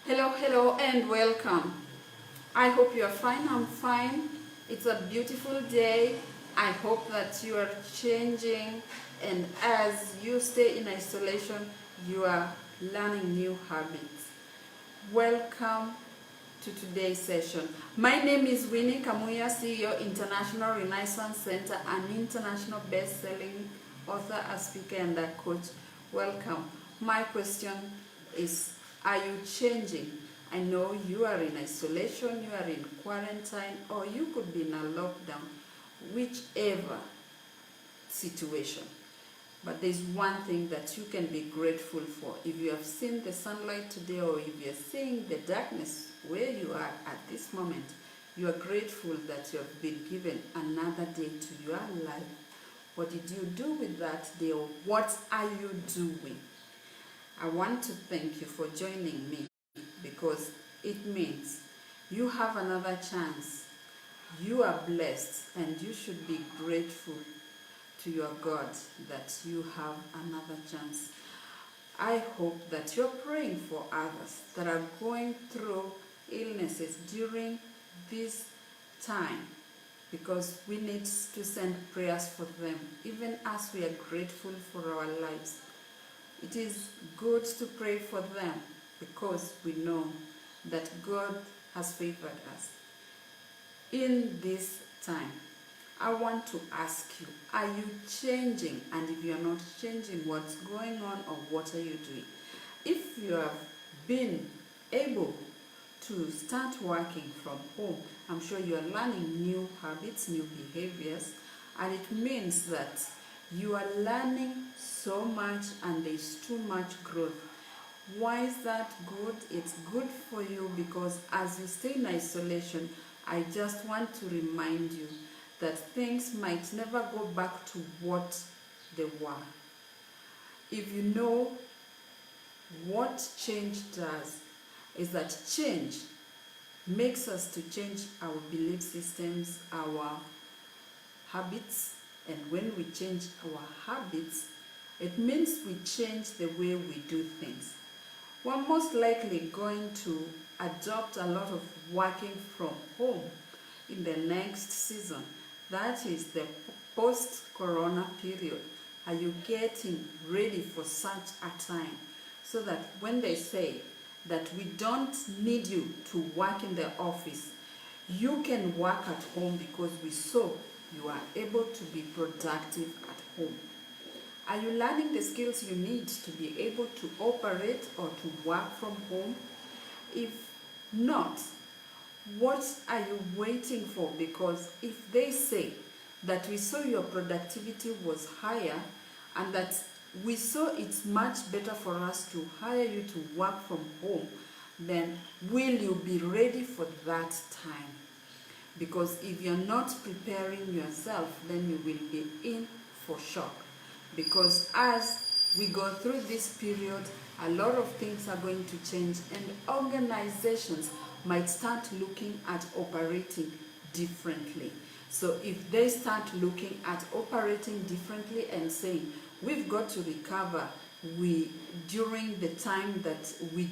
Hello, and welcome. I hope you are fine. I'm fine. It's a beautiful day. I hope that you are changing, and as you stay in isolation, you are learning new habits. Welcome to today's session. My name is Winnie Kamuya, CEO, International Renaissance Center, an international best-selling author, a speaker, and a coach. Welcome. My question is, are you changing? I know you are in isolation, you are in quarantine, or you could be in a lockdown, whichever situation. But there's one thing that you can be grateful for. If you have seen the sunlight today, or if you're seeing the darkness where you are at this moment, you are grateful that you have been given another day to your life. What did you do with that day, or what are you doing? I want to thank you for joining me, because it means you have another chance. You are blessed, and you should be grateful to your God that you have another chance. I hope that you're praying for others that are going through illnesses during this time, because we need to send prayers for them, even as we are grateful for our lives. It is good to pray for them, because we know that God has favored us. In this time, I want to ask you, are you changing? And if you are not changing, what's going on, or what are you doing? If you have been able to start working from home, I'm sure you are learning new habits, new behaviors, and it means that you are learning so much and there's too much growth. Why is that good? It's good for you because as you stay in isolation, I just want to remind you that things might never go back to what they were. If you know what change does, is that change makes us to change our belief systems, our habits, and when we change our habits, it means we change the way we do things. We're most likely going to adopt a lot of working from home in the next season. That is the post-corona period. Are you getting ready for such a time? So that when they say that we don't need you to work in the office, you can work at home, because we saw you are able to be productive at home. Are you learning the skills you need to be able to operate or to work from home? If not, what are you waiting for? Because if they say that we saw your productivity was higher, and that we saw it's much better for us to hire you to work from home, then will you be ready for that time? Because if you're not preparing yourself, then you will be in for shock. Because as we go through this period, a lot of things are going to change, and organizations might start looking at operating differently. So if they start looking at operating differently and saying, we've got to recover during the time that we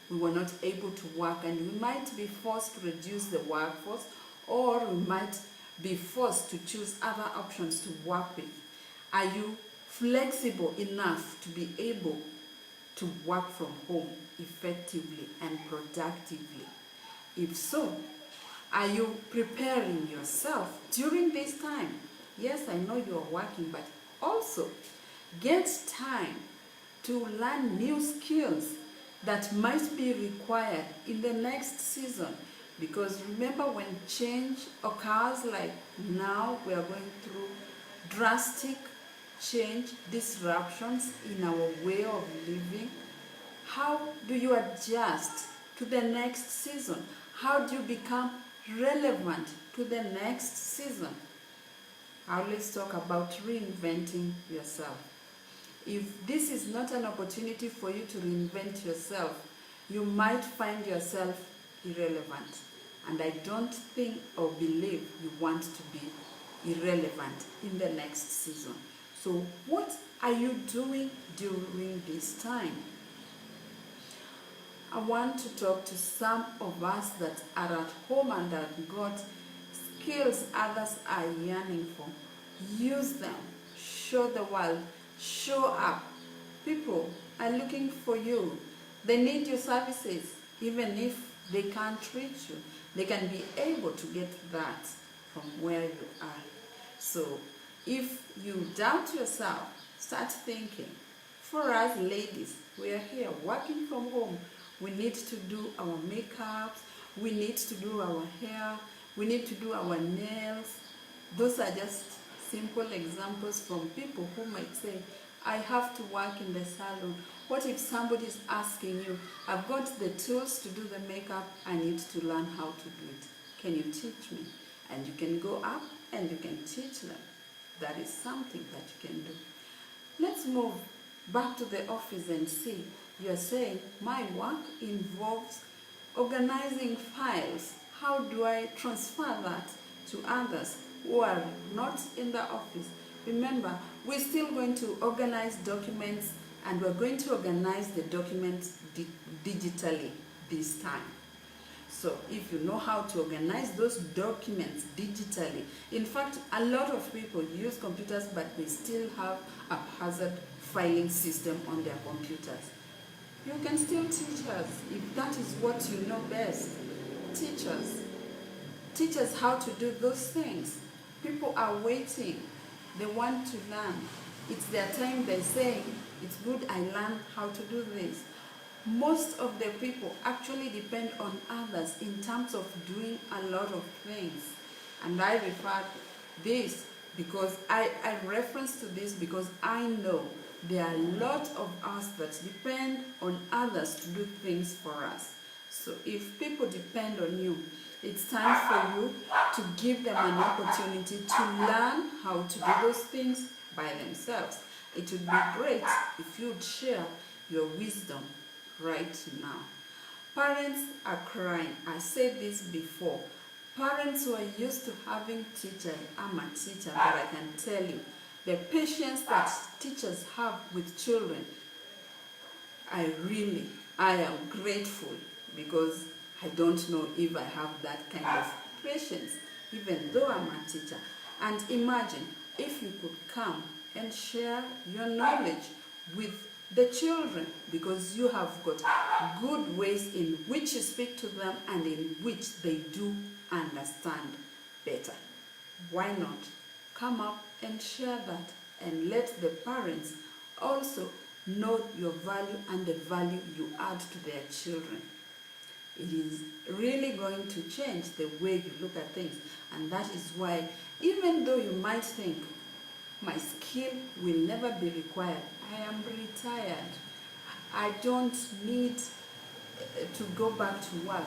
were not able to work, and we might be forced to reduce the workforce, or we might be forced to choose other options to work with. Are you flexible enough to be able to work from home effectively and productively? If so, are you preparing yourself during this time? Yes, I know you are working, but also get time to learn new skills that might be required in the next season. Because remember, when change occurs, like now we are going through drastic change, disruptions in our way of living, how do you adjust to the next season? How do you become relevant to the next season? I always talk about reinventing yourself. If this is not an opportunity for you to reinvent yourself, you might find yourself irrelevant. And I don't think or believe you want to be irrelevant in the next season. So what are you doing during this time? I want to talk to some of us that are at home and that got skills others are yearning for. Use them. Show the world. Show up. People are looking for you. They need your services. Even if they can't reach you, they can be able to get that from where you are. So if you doubt yourself, start thinking. For us ladies, we are here working from home. We need to do our makeups, we need to do our hair, we need to do our nails. Those are just simple examples from people who might say, I have to work in the salon. What if somebody is asking you, I've got the tools to do the makeup, I need to learn how to do it. Can you teach me? And you can go up and you can teach them. That is something that you can do. Let's move back to the office and see. You're saying, my work involves organizing files. How do I transfer that to others who are not in the office? Remember, we're still going to organize documents, and we're going to organize the documents digitally this time. So if you know how to organize those documents digitally, in fact, a lot of people use computers, but they still have a haphazard filing system on their computers. You can still teach us if that is what you know best. Teach us. Teach us how to do those things. People are waiting. They want to learn. It's their time. They're saying, it's good I learn how to do this. Most of the people actually depend on others in terms of doing a lot of things. And I refer this because I reference to this because I know there are a lot of us that depend on others to do things for us. So if people depend on you, it's time for you to give them an opportunity to learn how to do those things by themselves. It would be great if you'd share your wisdom right now. Parents are crying. I said this before. Parents who are used to having teachers, I'm a teacher, but I can tell you, the patience that teachers have with children, I am grateful because I don't know if I have that kind of patience, even though I'm a teacher. And imagine if you could come and share your knowledge with the children, because you have got good ways in which you speak to them and in which they do understand better. Why not come up and share that and let the parents also know your value and the value you add to their children? It is really going to change the way you look at things. And that is why, even though you might think, my skill will never be required, I am retired, I don't need to go back to work,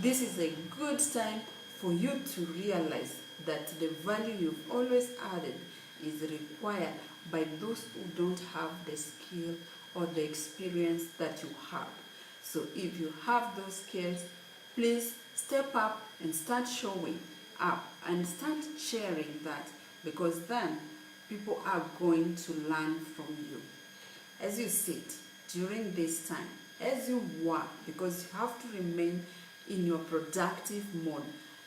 this is a good time for you to realize that the value you've always added is required by those who don't have the skill or the experience that you have. So if you have those skills, please step up and start showing up and start sharing that, because then people are going to learn from you. As you sit during this time, as you work, because you have to remain in your productive mode,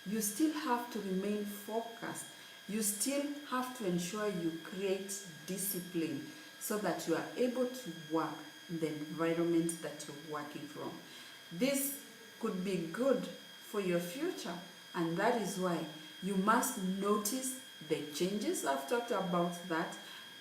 you still have to remain focused. You still have to ensure you create discipline so that you are able to work in the environment that you're working from. This could be good for your future, and that is why you must notice the changes. I've talked about that.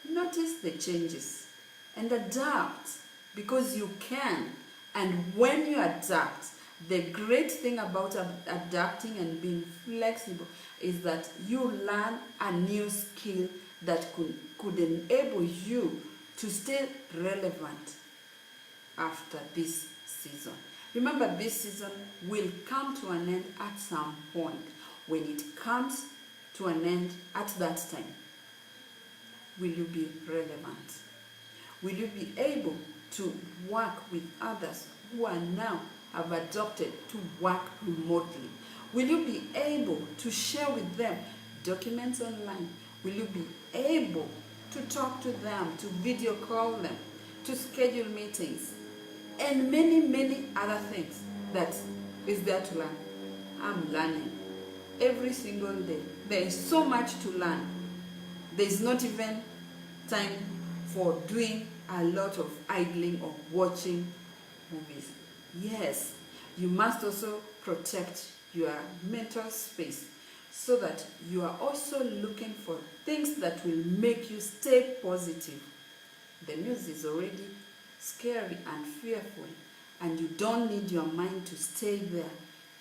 Notice the changes and adapt, because you can. And when you adapt, the great thing about adapting and being flexible is that you learn a new skill that could enable you to stay relevant after this season. Remember, this season will come to an end at some point. When it comes to an end at that time, will you be relevant? Will you be able to work with others who are now have adopted to work remotely? Will you be able to share with them documents online? Will you be able to talk to them, to video call them, to schedule meetings? and many, many other things that is there to learn. I'm learning every single day. There is so much to learn. There is not even time for doing a lot of idling or watching movies. Yes, you must also protect your mental space so that you are also looking for things that will make you stay positive. The news is already scary and fearful, and you don't need your mind to stay there.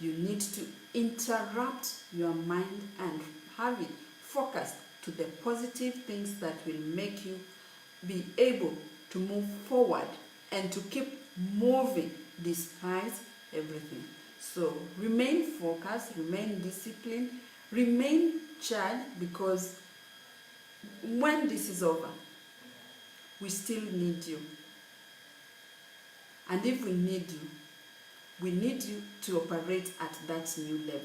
You need to interrupt your mind and have it focused to the positive things that will make you be able to move forward and to keep moving despite everything. So remain focused, remain disciplined, remain charged, because when this is over, we still need you. And if we need you to operate at that new level.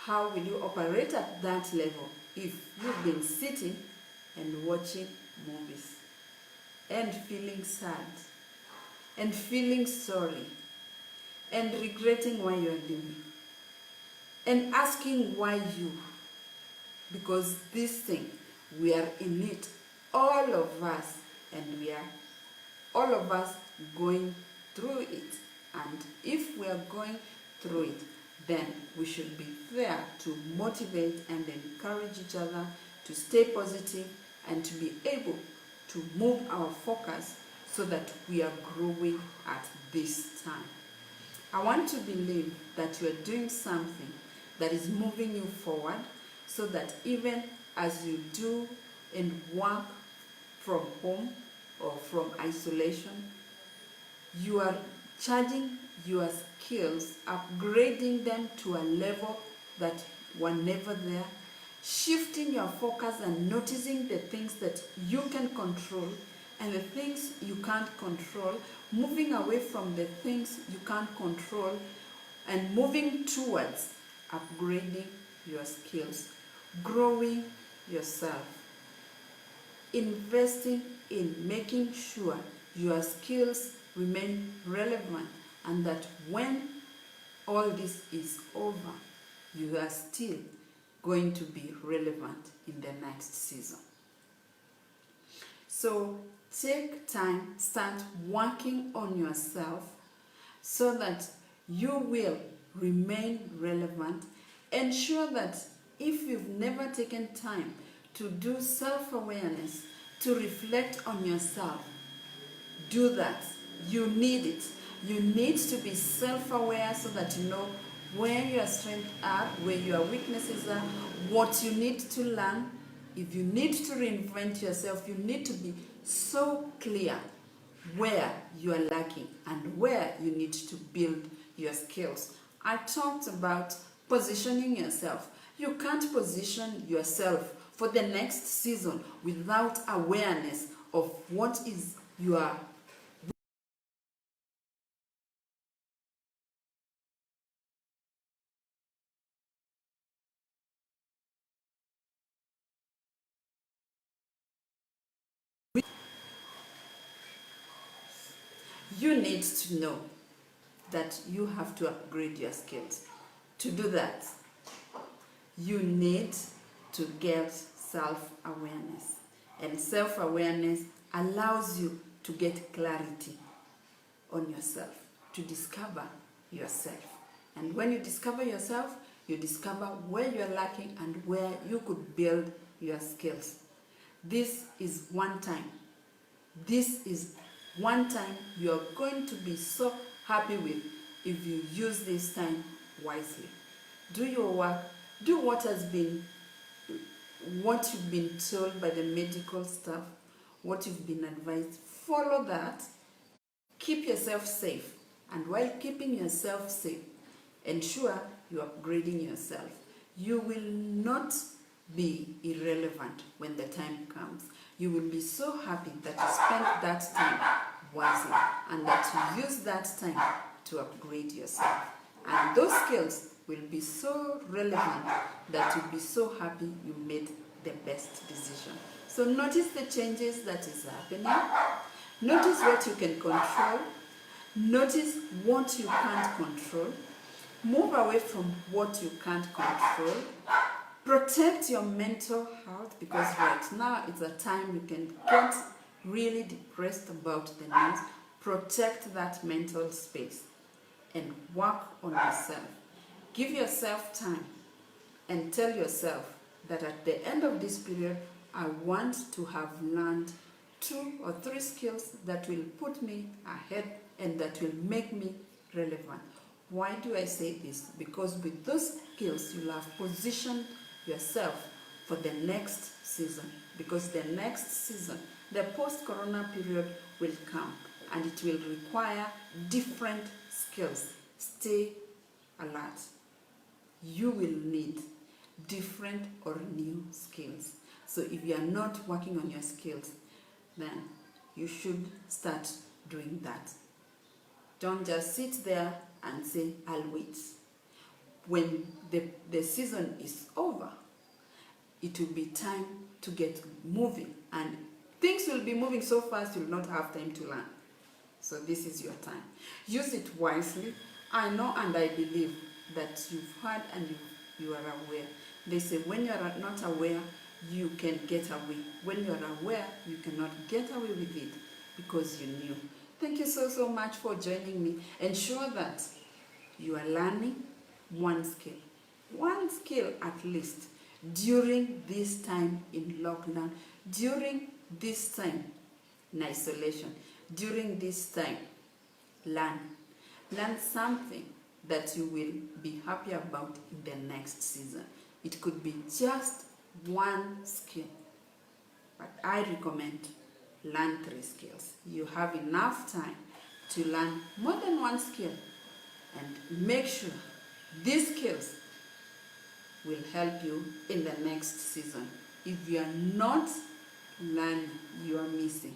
How will you operate at that level if you've been sitting and watching movies and feeling sad and feeling sorry and regretting why you are doing and asking why you? Because this thing, we are in it, all of us, and we are all of us going through it. And if we are going through it, then we should be there to motivate and encourage each other to stay positive and to be able to move our focus so that we are growing at this time. I want to believe that you are doing something that is moving you forward, so that even as you do and work from home or from isolation, you are charging your skills, upgrading them to a level that were never there, shifting your focus and noticing the things that you can control and the things you can't control, moving away from the things you can't control and moving towards upgrading your skills, growing yourself, investing in making sure your skills remain relevant, and that when all this is over, you are still going to be relevant in the next season. So take time, start working on yourself so that you will remain relevant. Ensure that if you've never taken time to do self-awareness, to reflect on yourself, do that. You need it. You need to be self-aware so that you know where your strengths are, where your weaknesses are, what you need to learn. If you need to reinvent yourself, you need to be so clear where you are lacking and where you need to build your skills. I talked about positioning yourself. You can't position yourself for the next season without awareness of what is your you need to know that you have to upgrade your skills. To do that, you need to get self-awareness. And self-awareness allows you to get clarity on yourself, to discover yourself. And when you discover yourself, you discover where you're lacking and where you could build your skills. This is one time. This is one time you're going to be so happy with if you use this time wisely. Do your work. Do what you've been told by the medical staff, what you've been advised. Follow that. Keep yourself safe. And while keeping yourself safe, ensure you're upgrading yourself. You will not be irrelevant when the time comes. You will be so happy that you spent that time wisely and that you use that time to upgrade yourself. And those skills will be so relevant that you'll be so happy you made the best decision. So notice the changes that is happening. Notice what you can control. Notice what you can't control. Move away from what you can't control. Protect your mental health, because right now it's a time you can get really depressed about the news. Protect that mental space and work on yourself. Give yourself time and tell yourself that at the end of this period, I want to have learned 2 or 3 skills that will put me ahead and that will make me relevant. Why do I say this? Because with those skills, you'll have positioned yourself for the next season. Because the next season, the post-corona period will come and it will require different skills. Stay alert. You will need different or new skills. So if you are not working on your skills, then you should start doing that. Don't just sit there and say, I'll wait. When the season is over, it will be time to get moving. And things will be moving so fast you'll not have time to learn. So this is your time. Use it wisely. I know and I believe that you've heard and you are aware. They say when you are not aware, you can get away. When you are aware, you cannot get away with it because you knew. Thank you so much for joining me. Ensure that you are learning one skill at least during this time in lockdown, during this time in isolation, during this time. Learn something that you will be happy about in the next season. It could be just one skill, but I recommend learn 3 skills. You have enough time to learn more than one skill, and make sure these skills will help you in the next season. If you are not learning, you are missing.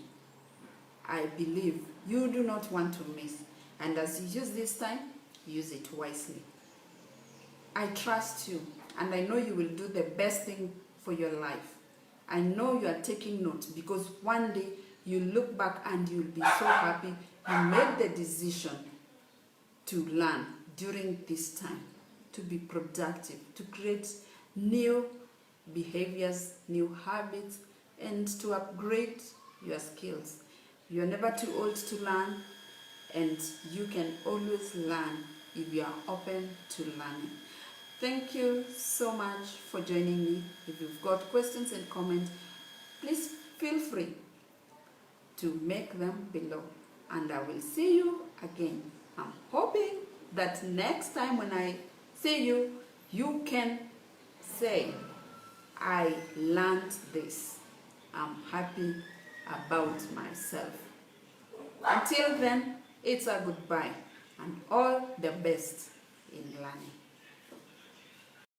I believe you do not want to miss, and as you use this time, use it wisely. I trust you, and I know you will do the best thing for your life. I know you are taking notes, because one day you look back and you'll be so happy you made the decision to learn during this time, to be productive, to create new behaviors, new habits, and to upgrade your skills. You're never too old to learn, and you can always learn if you are open to learning. Thank you so much for joining me. If you've got questions and comments, please feel free to make them below, and I will see you again. I'm hoping that next time when I see you, you can say, I learned this. I'm happy about myself. Until then, it's a goodbye and all the best in learning.